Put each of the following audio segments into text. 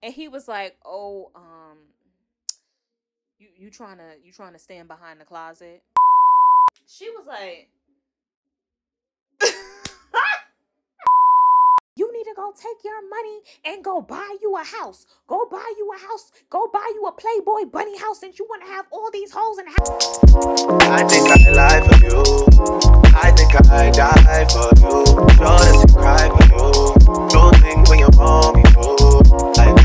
And he was like, "Oh, you trying to stand behind the closet?" She was like, "You need to go take your money and go buy you a house. Go buy you a house. Go buy you a Playboy bunny house, and you want to have all these hoes in the house." I think I lie for you. I think I die for you. Sure to cry for you. Do things when you want me to. Like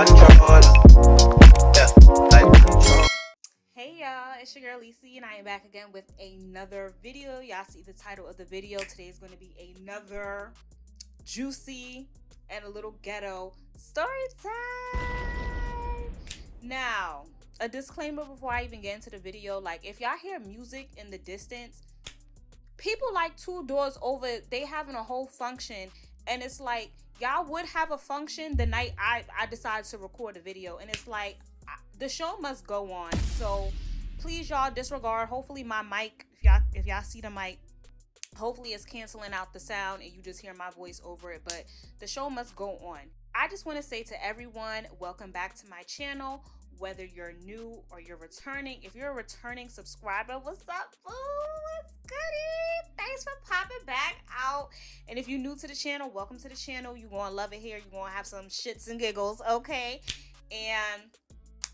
control. Yeah, like control. Hey y'all, it's your girl Lisi, and I am back again with another video. Y'all see the title of the video. Today is going to be another juicy and a little ghetto story time. Now, a disclaimer before I even get into the video. Like, if y'all hear music in the distance, people like 2 doors over, they having a whole function, and it's like, y'all would have a function the night I decided to record a video, and it's like, the show must go on. So please, y'all, disregard. Hopefully my mic, if y'all see the mic, hopefully it's canceling out the sound and you just hear my voice over it, but the show must go on. I just want to say to everyone, welcome back to my channel. Whether you're new or you're returning, if you're a returning subscriber, what's up, boo? What's goody? Thanks for popping back out. And if you're new to the channel, welcome to the channel. You're gonna love it here. You're gonna have some shits and giggles, okay? And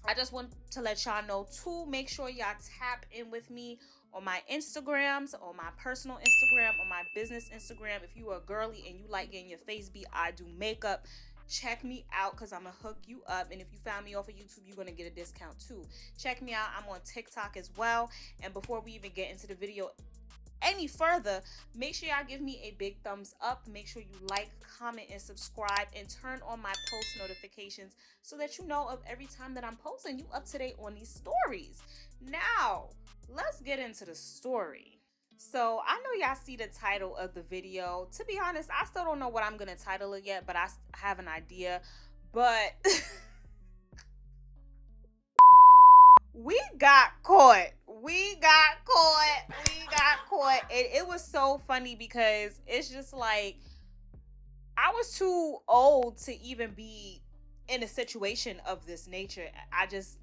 I just want to let y'all know to make sure y'all tap in with me on my Instagrams, on my personal Instagram, on my business Instagram. If you are a girly and you like getting your face beat, I do makeup. Check me out because I'm going to hook you up. And if you found me off of YouTube, you're going to get a discount too. Check me out. I'm on TikTok as well. And before we even get into the video any further, make sure y'all give me a big thumbs up. Make sure you like, comment, and subscribe, and turn on my post notifications so that you know of every time that I'm posting. You up to date on these stories. Now, let's get into the story. So I know y'all see the title of the video. To be honest, I still don't know what I'm gonna title it yet, but I have an idea. But we got caught. We got caught. And it was so funny because it's just like, I was too old to even be in a situation of this nature.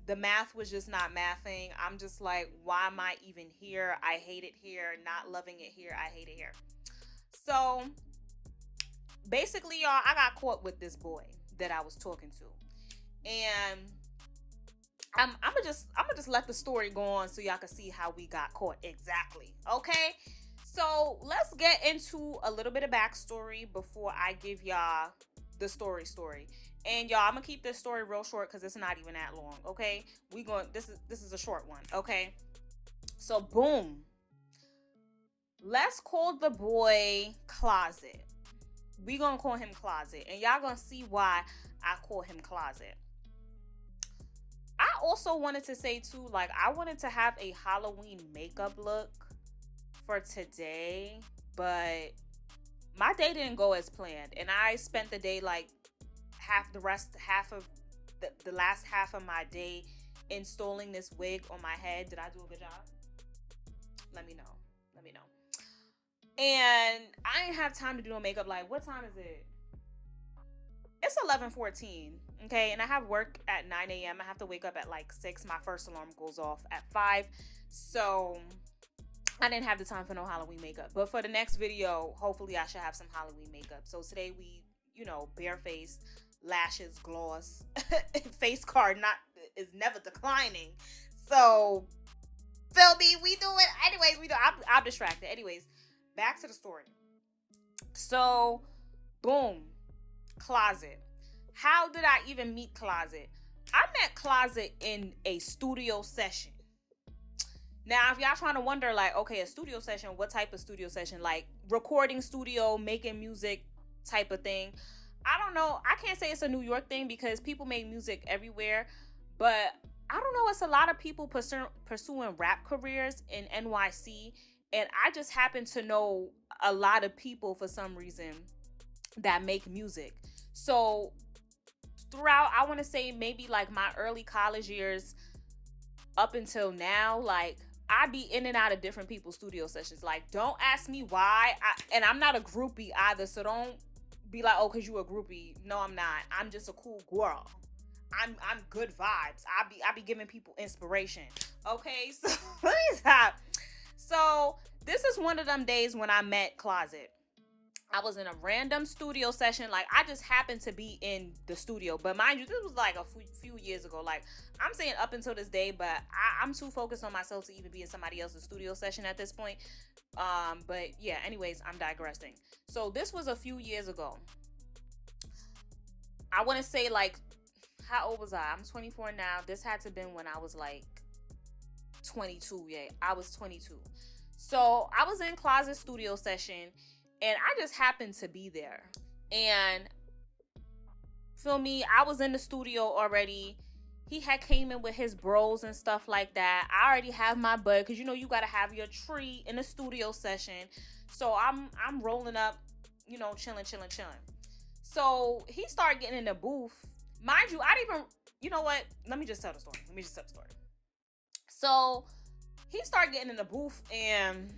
The math was just not mathing. I'm just like, why am I even here? I hate it here. Not loving it here. I hate it here. So basically, y'all, I got caught with this boy that I was talking to. And I'm gonna just let the story go on so y'all can see how we got caught exactly. Okay? So let's get into a little bit of backstory before I give y'all the story. And y'all, I'm gonna keep this story real short because it's not even that long. Okay, this is a short one. Okay, so boom, let's call the boy Closet. We gonna call him Closet, and y'all gonna see why I call him Closet. I also wanted to say too, like, I wanted to have a Halloween makeup look for today, but my day didn't go as planned, and I spent the day like the last half of my day installing this wig on my head. Did I do a good job? Let me know. And I didn't have time to do no makeup. Like, what time is it? It's 11:14. Okay, and I have work at 9 a.m. I have to wake up at like 6. My first alarm goes off at 5. So I didn't have the time for no Halloween makeup. But for the next video, hopefully I should have some Halloween makeup. So today we, barefaced, lashes, gloss, face card is never declining. So feel me, we do it. Anyways, I'm distracted. Anyways, back to the story. So boom, Closet. How did I even meet Closet? I met Closet in a studio session. Now, if y'all trying to wonder, like, okay, a studio session, what type of studio session? Like, recording studio, making music type of thing. I don't know. I can't say it's a New York thing because people make music everywhere. But I don't know. It's a lot of people pursuing rap careers in NYC. And I just happen to know a lot of people for some reason that make music. So throughout, I want to say maybe like my early college years up until now, like, I be in and out of different people's studio sessions. Like, don't ask me why. And I'm not a groupie either, so don't be like, oh, cause you a groupie. No, I'm not. I'm just a cool girl. I'm good vibes. I be giving people inspiration. Okay, so let me stop. So this is one of them days when I met Closet. I was in a random studio session. Like, I just happened to be in the studio. But mind you, this was like a few years ago. Like, I'm saying up until this day, but I'm too focused on myself to even be in somebody else's studio session at this point. But yeah, anyways, I'm digressing. So this was a few years ago. I want to say, like, how old was I? I'm 24 now. This had to have been when I was like 22. Yeah, I was 22. So I was in Closet studio session, and I just happened to be there. And feel me, I was in the studio already. He had came in with his bros and stuff like that. I already have my bud, because you know you gotta have your tree in the studio session. So I'm rolling up, you know, chilling. So he started getting in the booth. Mind you, I didn't even, you know what? Let me just tell the story. So he started getting in the booth, and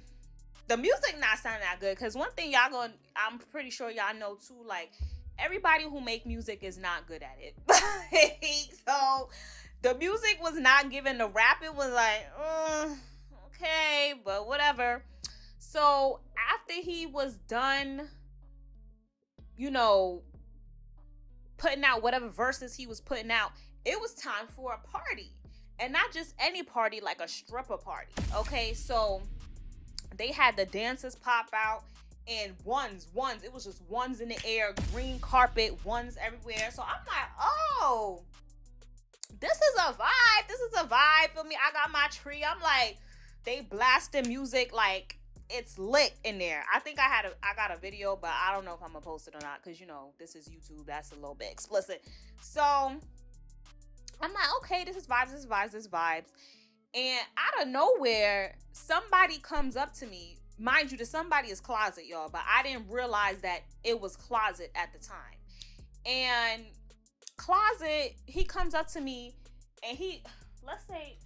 the music not sounding that good. Because one thing I'm pretty sure y'all know too, like, everybody who make music is not good at it. So the music was not giving. The rapping was like, okay, but whatever. So after he was done, you know, putting out whatever verses he was putting out, it was time for a party. And not just any party, like a stripper party. Okay, so they had the dancers pop out, and ones. It was just ones in the air, green carpet, ones everywhere. So I'm like, oh, this is a vibe. Feel me? I got my tree. I'm like, they blasting music like it's lit in there. I think I got a video, but I don't know if I'm gonna post it or not, because you know this is YouTube. That's a little bit explicit. So I'm like, okay, this is vibes. And out of nowhere, somebody comes up to me. Mind you, the somebody is Closet, y'all, but I didn't realize that it was Closet at the time. And Closet, he comes up to me, and let's say,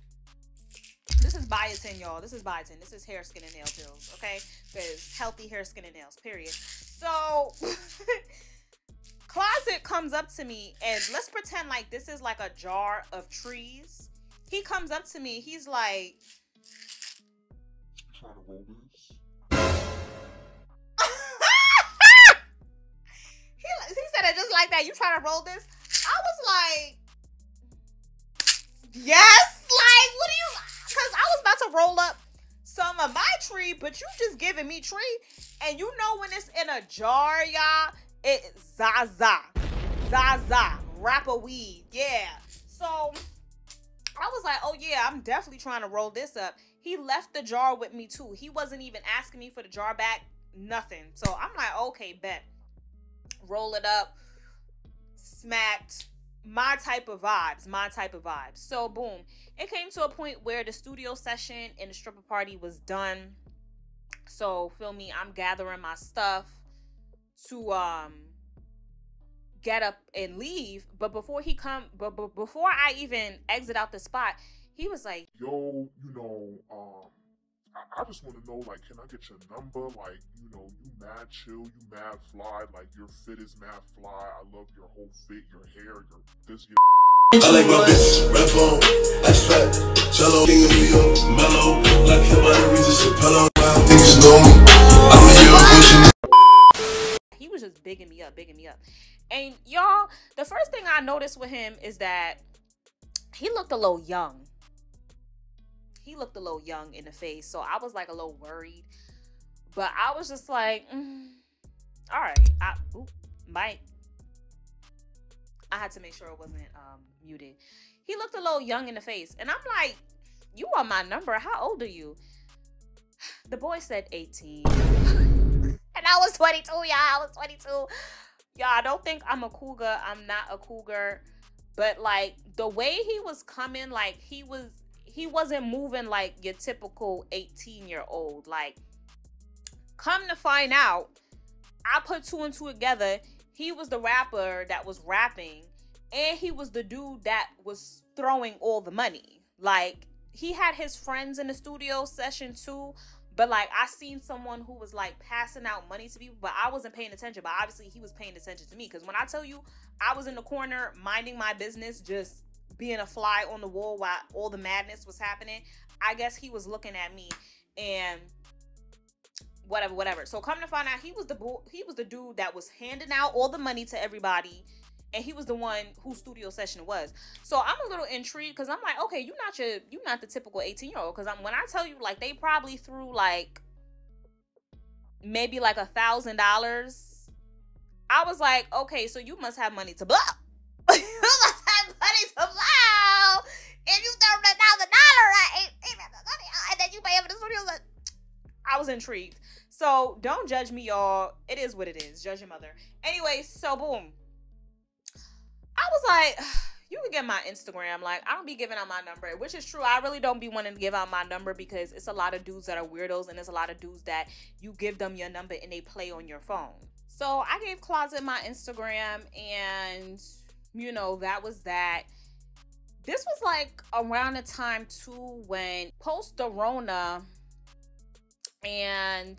this is biotin, y'all. This is biotin. This is hair, skin, and nail pills, okay? Because healthy hair, skin, and nails, period. So Closet comes up to me, and let's pretend like this is like a jar of trees. He comes up to me. He's like, trying to roll this? he said it just like that. You trying to roll this? I was like, yes. Like, what do you? Because I was about to roll up some of my tree, but you just giving me tree. And you know when it's in a jar, y'all, it's Zaza, rapper weed. Yeah. So I was like, oh yeah, I'm definitely trying to roll this up. He left the jar with me too. He wasn't even asking me for the jar back, nothing. So I'm like, okay, bet. Roll it up, smacked. My type of vibes. So boom, it came to a point where the studio session and the stripper party was done. So feel me, I'm gathering my stuff to get up and leave. But before before I even exit out the spot, he was like, yo, you know, I just want to know, like, can I get your number? Like, you know, you mad chill, you mad fly, like, your fit is mad fly. I love your whole fit, your hair, your this, your I like my bitch, red bone, ice fat, jello, king of New York, mellow, like him by the reason Chappello. Niggas know me, I'm a young pushing. He was just bigging me up. And y'all, the first thing I noticed with him is that he looked a little young. He looked a little young in the face. So I was like a little worried. But I was just like, all right. Mike. I had to make sure it wasn't muted. He looked a little young in the face. And I'm like, you want my number? How old are you? The boy said 18. And I was 22, y'all. I was 22. Y'all, don't think I'm a cougar. I'm not a cougar. But like the way he was coming, like he wasn't moving like your typical 18-year-old. Like, come to find out, I put two and two together. He was the rapper that was rapping, and he was the dude that was throwing all the money. Like, he had his friends in the studio session too, But like, I seen someone who was like passing out money to people, but I wasn't paying attention. But obviously he was paying attention to me, because when I tell you, I was in the corner minding my business, just being a fly on the wall while all the madness was happening. I guess he was looking at me and whatever. So come to find out, he was the dude that was handing out all the money to everybody, and he was the one whose studio session it was. So I'm a little intrigued, because I'm like, okay, you're not the typical 18-year-old, because when I tell you, like, they probably threw like maybe like $1,000. I was like, okay, so you must have money to blow. You must have money to blow. And you throw $1,000 and then you pay for the studio. I was intrigued. So don't judge me, y'all. It is what it is. Judge your mother. Anyway, so boom. I was like, you can get my Instagram. Like, I don't be giving out my number, which is true. I really don't be wanting to give out my number, because it's a lot of dudes that are weirdos, and there's a lot of dudes that you give them your number and they play on your phone. So I gave Closet my Instagram, and you know, that was that. This was like around the time too when post-Corona, and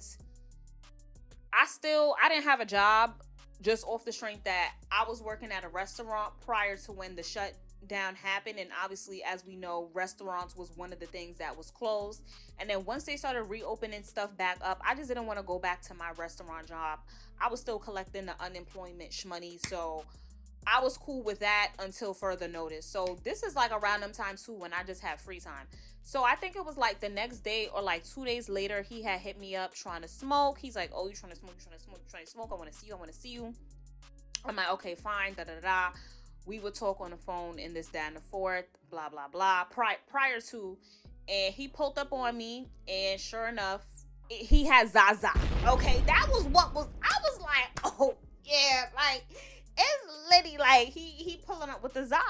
I didn't have a job, just off the strength that I was working at a restaurant prior to when the shutdown happened. And obviously, as we know, restaurants was one of the things that was closed. And then once they started reopening stuff back up, I just didn't want to go back to my restaurant job. I was still collecting the unemployment shmoney, so I was cool with that until further notice. So this is like around them times too when I just had free time. So I think it was like the next day or like 2 days later, he had hit me up trying to smoke. He's like, oh, you trying to smoke? You trying to smoke? You trying to smoke? I want to see you. I want to see you. I'm like, okay, fine. Da da da. We would talk on the phone and this, that, and the fourth. Blah blah blah. Prior to, and he pulled up on me, and sure enough, he had Zaza. Okay, that was what was. I was like, oh yeah, like. It's Liddy, like he pulling up with the Za.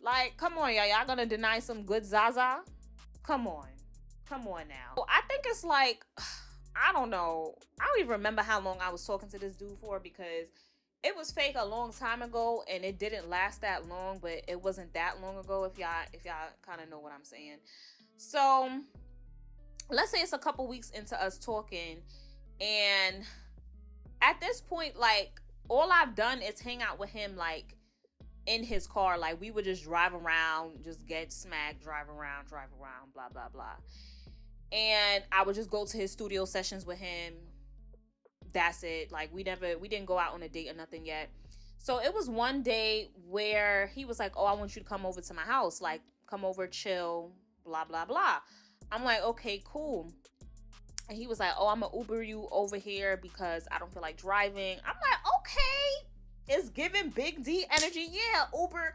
Like, come on, y'all gonna deny some good Zaza? Come on now. Well, I think it's like, I don't know. I don't even remember how long I was talking to this dude for, because it was fake a long time ago, and it didn't last that long, but it wasn't that long ago. If y'all kind of know what I'm saying. So let's say it's a couple weeks into us talking, and at this point, like, all I've done is hang out with him, like, in his car. Like, we would just drive around, just get smacked, drive around, blah, blah, blah. And I would just go to his studio sessions with him. That's it. Like, we didn't go out on a date or nothing yet. So it was one day where he was like, oh, I want you to come over to my house. Like, come over, chill, blah, blah, blah. I'm like, okay, cool. And he was like, oh, I'm going to Uber you over here because I don't feel like driving. I'm like, okay. It's giving Big D energy. Yeah, Uber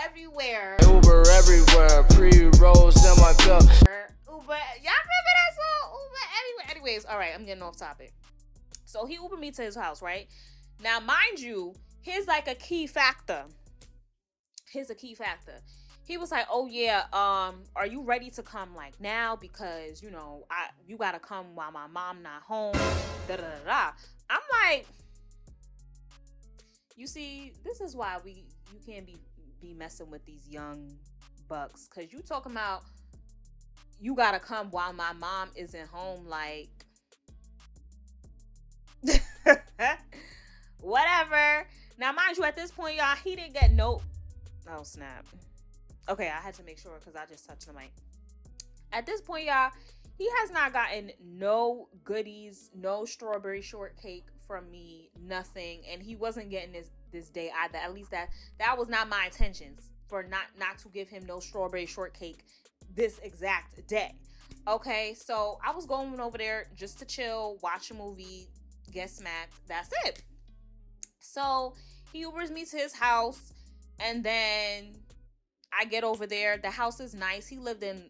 everywhere. Uber everywhere. Pre-rolls in my cup. Uber. Y'all remember that song? Uber everywhere. Anyways, all right, I'm getting off topic. So he Ubered me to his house, right? Now, mind you, here's like a key factor. He was like, oh yeah, are you ready to come like now? Because, you know, you gotta come while my mom not home. Da da da da. I'm like, you see, this is why you can't be messing with these young bucks. Cause you talking about you gotta come while my mom isn't home, like whatever. Now, mind you, at this point, y'all, he didn't get no. Oh snap. Okay, I had to make sure because I just touched the mic. At this point, y'all, he has not gotten no goodies, no strawberry shortcake from me, nothing. And he wasn't getting this day either. At least that was not my intentions, for not to give him no strawberry shortcake this exact day. Okay, so I was going over there just to chill, watch a movie, get smacked. That's it. So he Ubers me to his house, and then I get over there. The house is nice. He lived in,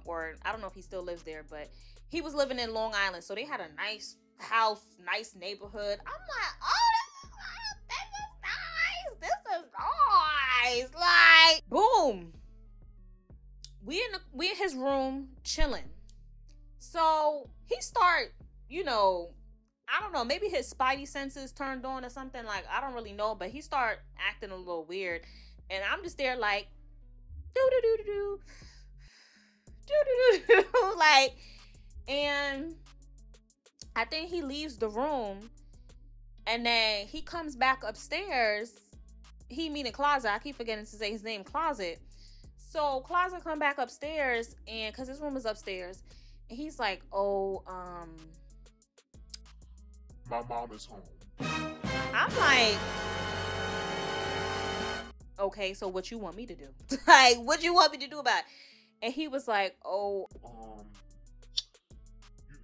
or I don't know if he still lives there, but he was living in Long Island. So they had a nice house, nice neighborhood. I'm like, oh, this is nice. Like, boom. We in his room chilling. So he start, you know, I don't know, maybe his spidey senses turned on or something. Like, I don't really know, but he start acting a little weird. And I'm just there like, like, And I think he leaves the room, and then he comes back upstairs. He meaning Closet. I keep forgetting to say his name, Closet. So Closet come back upstairs, and because his room is upstairs, and he's like, oh, my mom is home. I'm like, okay, so what you want me to do? Like, what you want me to do about it? And he was like, oh,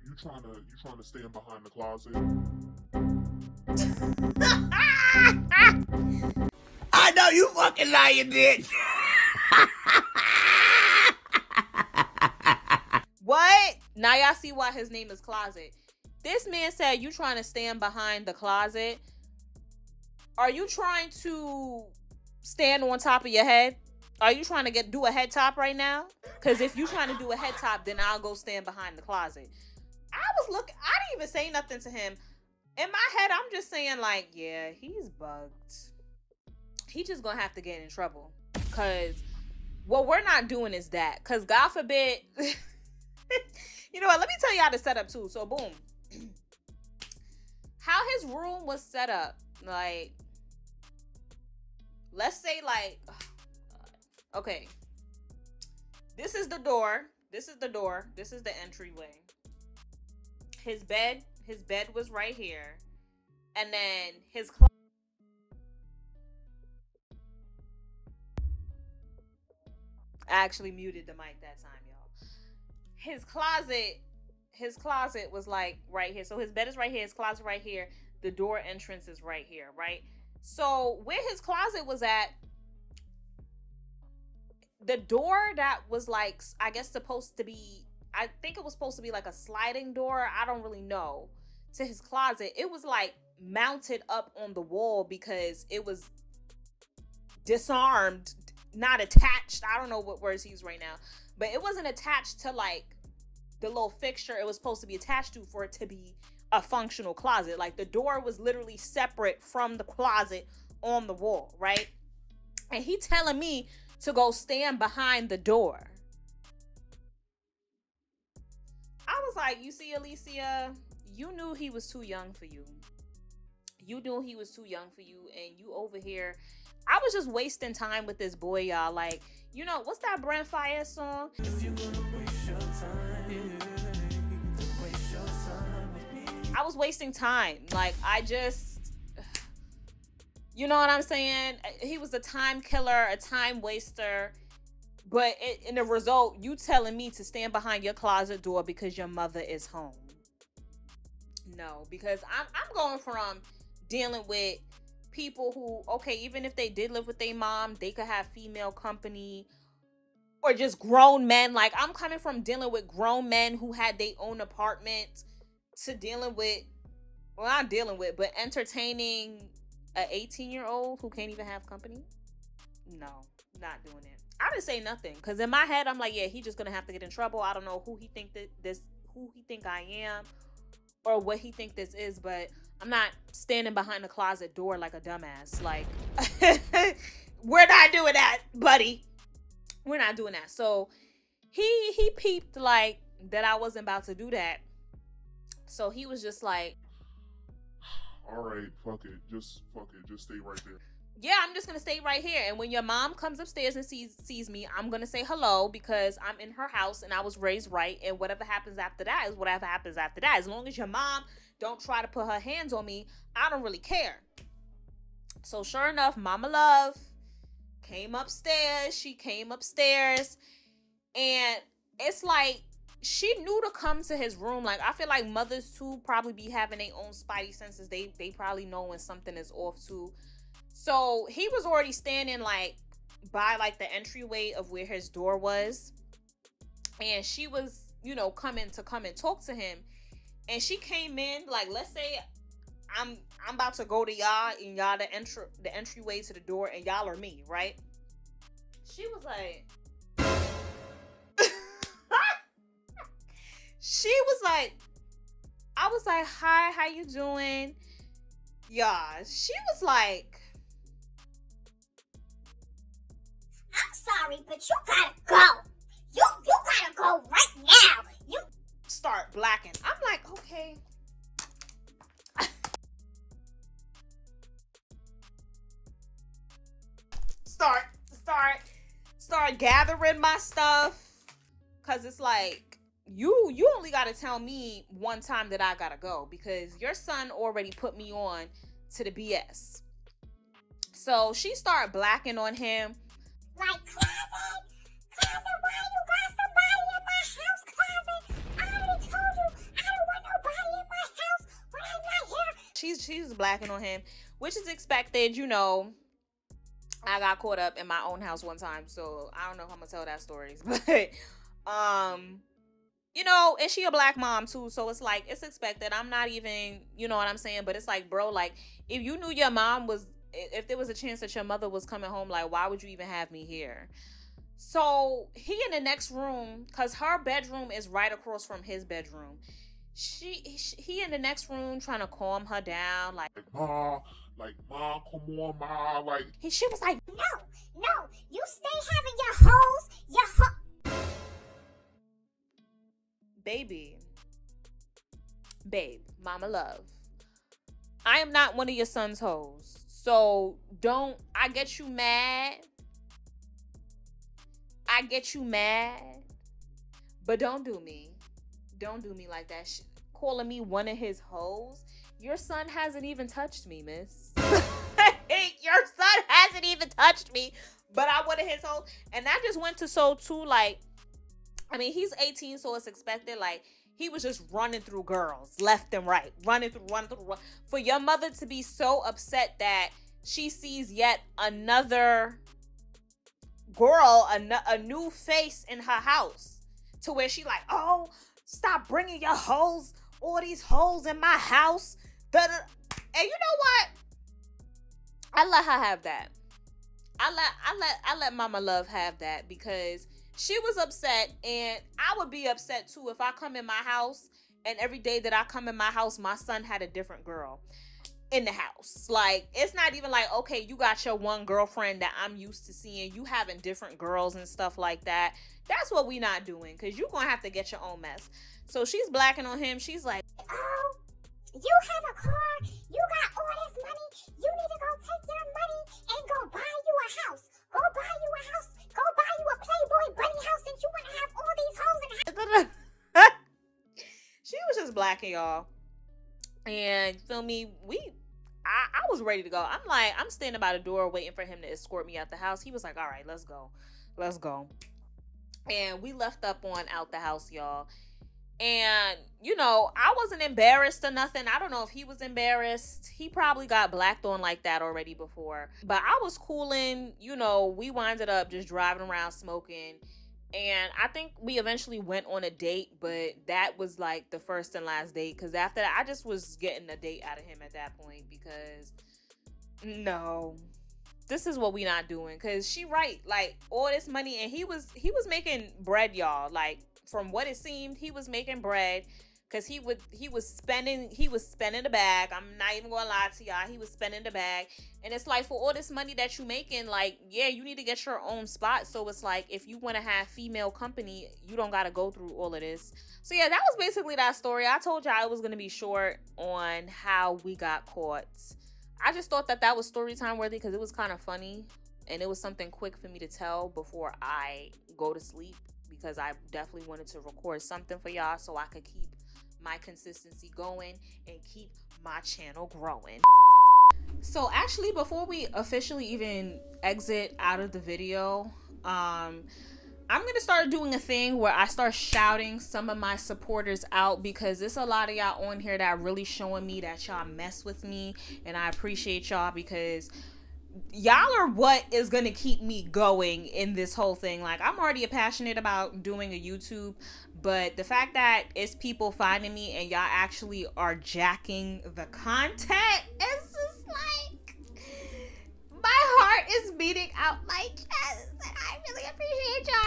you trying to stand behind the closet? I know you fucking lying, bitch. what? Now y'all see why his name is Closet. This man said, you trying to stand behind the closet? Are you trying to stand on top of your head? Are you trying to do a head top right now? Because if you trying to do a head top, then I'll go stand behind the closet. I didn't even say nothing to him. In my head, I'm just saying like, yeah, he's bugged. He just gonna have to get in trouble. Because what we're not doing is that. Because God forbid, you know what, let me tell you how to set up too. So boom. How his room was set up, like, let's say like, okay, this is the door. This is the door. This is the entryway. His bed was right here. And then his closet. I actually muted the mic that time, y'all. His closet was like right here. So his bed is right here. His closet right here. The door entrance is right here, right? So where his closet was at, the door that was like, I guess supposed to be, I think it was supposed to be like a sliding door. I don't really know. To his closet, it was like mounted up on the wall because it was disarmed, not attached. I don't know what words he used right now, but it wasn't attached to like the little fixture it was supposed to be attached to for it to be a functional closet. Like the door was literally separate from the closet on the wall, right? And he telling me to go stand behind the door. I was like, you see, Alicia, you knew he was too young for you. You knew he was too young for you, and you over here. I was just wasting time with this boy, y'all. Like, you know, what's that Brent Faiyaz song? If you're gonna waste your time, waste your time with me. I was wasting time. Like, I just, you know what I'm saying? He was a time killer, a time waster. But in the result, you telling me to stand behind your closet door because your mother is home. No, because I'm going from dealing with people who, okay, even if they did live with their mom, they could have female company or just grown men. Like, I'm coming from dealing with grown men who had their own apartment to dealing with, well, not dealing with, but entertaining an 18-year-old who can't even have company. No, not doing it. I didn't say nothing because in my head, I'm like, yeah, he just gonna have to get in trouble. I don't know who he think I am or what he think this is, but I'm not standing behind the closet door like a dumbass. Like, we're not doing that, buddy. We're not doing that. So he peeped like that I wasn't about to do that. So he was just like, all right, fuck it. Just stay right there. Yeah, I'm just gonna stay right here. And when your mom comes upstairs and sees me, I'm gonna say hello because I'm in her house and I was raised right. And whatever happens after that is whatever happens after that. As long as your mom don't try to put her hands on me, I don't really care. So sure enough, Mama Love came upstairs. She came upstairs, and it's like she knew to come to his room. Like, I feel like mothers too probably be having their own spidey senses. They probably know when something is off too. So he was already standing like by like the entryway of where his door was, and she was, you know, coming to come and talk to him. And she came in like, let's say I'm about to go to y'all and y'all the entryway to the door and y'all are me, right? She was like, I was like, hi, how you doing? Yeah, she was like, I'm sorry, but you gotta go. You gotta go right now. You start blacking. I'm like, okay. Start gathering my stuff, cause it's like you only gotta tell me one time that I gotta go, because your son already put me on to the BS. So she started blacking on him. Like, Closet, why you got somebody in my house, Closet? I already told you I don't want nobody in my house when I'm not here. She's blacking on him, which is expected, you know. I got caught up in my own house one time, so I don't know if I'm gonna tell that stories, but you know, and she a black mom too, so it's like it's expected. I'm not even, you know what I'm saying, but it's like, bro, like if you knew your mom was, if there was a chance that your mother was coming home, like why would you even have me here? So he in the next room, cause her bedroom is right across from his bedroom. He in the next room trying to calm her down, like Ma, come on, Ma, like. She was like, No, you stay having your hoes, babe, mama love, I am not one of your son's hoes, so don't. I get you mad, but don't do me like that. Calling me one of his hoes. Your son hasn't even touched me, miss. Your son hasn't even touched me, but I wanted his hoes. And that just went to so too, like, I mean, he's 18, so it's expected. Like, he was just running through girls left and right, running through. For your mother to be so upset that she sees yet another girl, a new face in her house, to where she like, oh, stop bringing your hoes, all these hoes in my house. And you know what? I let her have that. I let Mama Love have that, because she was upset, and I would be upset too if I come in my house and every day that I come in my house, my son had a different girl in the house. Like, it's not even like, okay, you got your one girlfriend that I'm used to seeing, you having different girls and stuff like that. That's what we not doing, because you're gonna have to get your own mess. So she's blacking on him. She's like, oh, you have a car, you got all this money, you need to go take your money and go buy you a house. Go buy you a house. Go buy you a Playboy bunny house, since you want to have all these hoes in the house. She was just blacking, y'all. And feel me, I was ready to go. I'm like, I'm standing by the door waiting for him to escort me out the house. He was like, all right, let's go. And we left up on out the house, y'all. And, you know, I wasn't embarrassed or nothing. I don't know if he was embarrassed. He probably got blacked on like that already before. But I was cooling. You know, we winded up just driving around smoking. And I think we eventually went on a date. But that was like the first and last date. Because after that, I just was getting a date out of him at that point. Because, no. This is what we not doing. Because she right. Like, all this money. And he was making bread, y'all. Like, from what it seemed, he was making bread, because he was spending the bag. I'm not even gonna lie to y'all. He was spending the bag. And it's like, for all this money that you making, like, yeah, you need to get your own spot. So it's like, if you want to have female company, you don't got to go through all of this. So yeah, that was basically that story. I told y'all it was gonna be short on how we got caught. I just thought that was story time worthy, because it was kind of funny, and it was something quick for me to tell before I go to sleep, because I definitely wanted to record something for y'all so I could keep my consistency going and keep my channel growing. So actually, before we officially even exit out of the video, I'm gonna start doing a thing where I start shouting some of my supporters out, because there's a lot of y'all on here that are really showing me that y'all mess with me, and I appreciate y'all, because y'all are what is gonna keep me going in this whole thing. Like, I'm already passionate about doing a YouTube, but the fact that it's people finding me and y'all actually are jacking the content, it's just like, my heart is beating out my chest, and I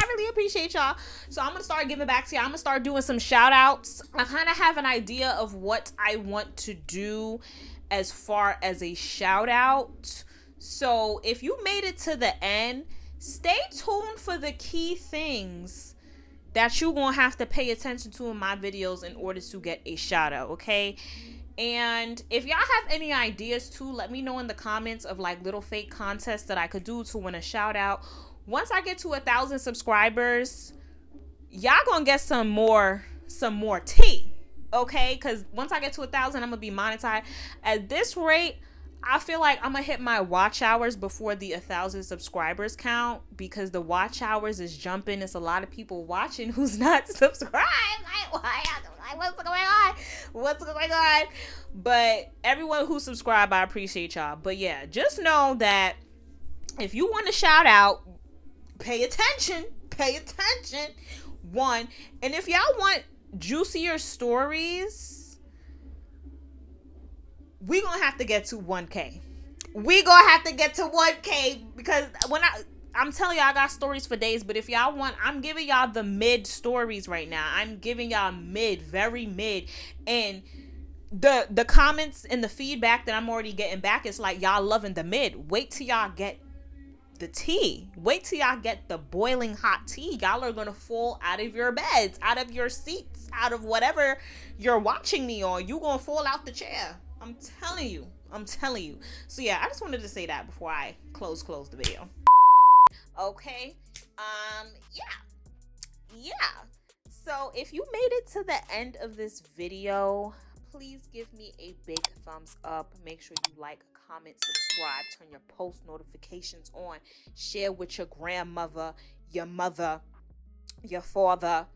really appreciate y'all. So I'm gonna start giving back to y'all. I'm gonna start doing some shout outs. I kind of have an idea of what I want to do as far as a shout out. So if you made it to the end, stay tuned for the key things that you're gonna have to pay attention to in my videos in order to get a shout out, okay? And if y'all have any ideas too, let me know in the comments of like little fake contests that I could do to win a shout out. Once I get to 1,000 subscribers, y'all gonna get some more tea, okay? Because once I get to 1,000, I'm gonna be monetized. At this rate, I feel like I'm gonna hit my watch hours before the 1,000 subscribers count, because the watch hours is jumping. It's a lot of people watching who's not subscribed. What's going on? What's going on? But everyone who subscribed, I appreciate y'all. But yeah, just know that if you want to shout out, pay attention. Pay attention. One. And if y'all want juicier stories, we gonna have to get to 1K. We gonna have to get to 1K, because when I'm telling y'all, I got stories for days. But if y'all want, I'm giving y'all the mid stories right now. I'm giving y'all mid, very mid. And the comments and the feedback that I'm already getting back is like, y'all loving the mid. Wait till y'all get the tea. Wait till y'all get the boiling hot tea. Y'all are gonna fall out of your beds, out of your seats, out of whatever you're watching me on. You gonna fall out the chair. I'm telling you. I'm telling you. So yeah, I just wanted to say that before I close the video. Okay. Yeah. So if you made it to the end of this video, please give me a big thumbs up. Make sure you like, comment, subscribe, turn your post notifications on, share with your grandmother, your mother, your father,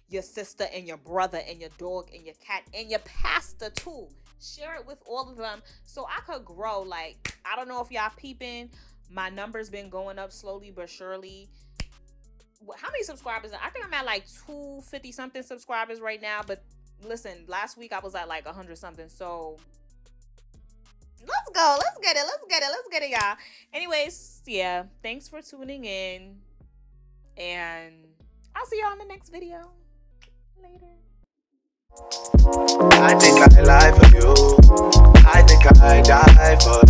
your sister, and your brother, and your dog, and your cat, and your pastor too. Share it with all of them so I could grow. Like, I don't know if y'all peeping, my number's been going up slowly but surely. How many subscribers? I think I'm at like 250 something subscribers right now. But listen, last week I was at like 100 something. So let's go. Let's get it, y'all. Anyways, yeah, thanks for tuning in, and I'll see y'all in the next video. Later. I think I lie for you. I think I die for you.